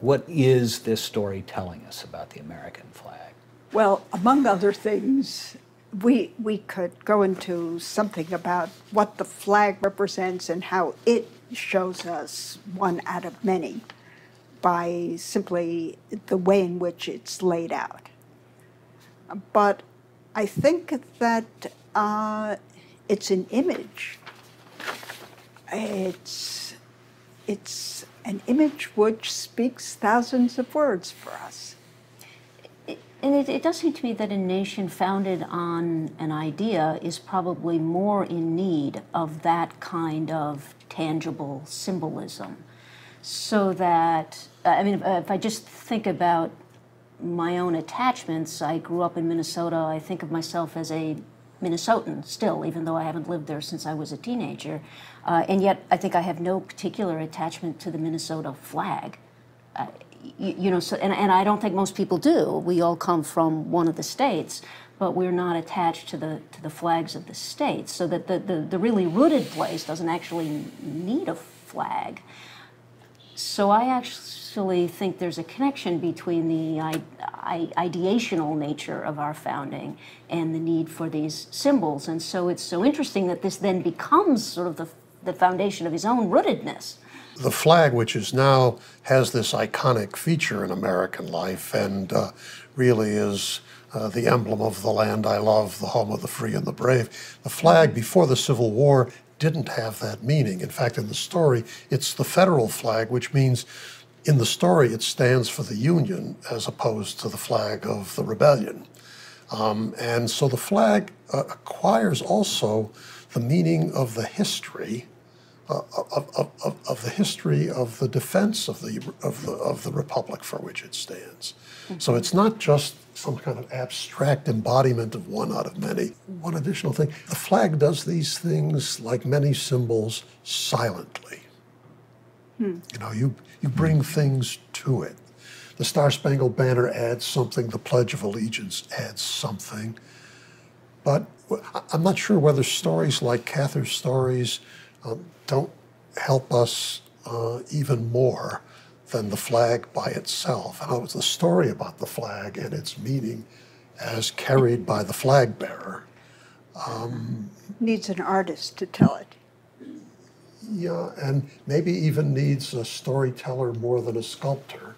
What is this story telling us about the American flag? Well, among other things, we could go into something about what the flag represents and how it shows us one out of many by simply the way in which it's laid out. But I think that it's an image. It's an image which speaks thousands of words for us. And it does seem to me that a nation founded on an idea is probably more in need of that kind of tangible symbolism. So that, I mean, if I just think about my own attachments, I grew up in Minnesota. I think of myself as a Minnesotan still, even though I haven't lived there since I was a teenager. And yet I think I have no particular attachment to the Minnesota flag. You know, so, and I don't think most people do. We all come from one of the states, but we're not attached to the flags of the states. So that the really rooted place doesn't actually need a flag. So I actually think there's a connection between the ideational nature of our founding and the need for these symbols. And so it's so interesting that this then becomes sort of the foundation of his own rootedness. The flag, which is now has this iconic feature in American life and really is the emblem of the land I love, the home of the free and the brave. The flag before the Civil War didn't have that meaning. In fact, in the story, it's the federal flag, which means in the story it stands for the Union as opposed to the flag of the rebellion. And so the flag acquires also the meaning of the history of the history of the defense of the republic for which it stands. Mm-hmm. So it's not just some kind of abstract embodiment of one out of many. One additional thing, the flag does these things like many symbols silently. You know, you bring things to it. The Star-Spangled Banner adds something, the Pledge of Allegiance adds something. But I'm not sure whether stories like Cather's stories don't help us even more than the flag by itself. In other words, the story about the flag and its meaning as carried by the flag bearer. Needs an artist to tell it. Yeah, and maybe even needs a storyteller more than a sculptor.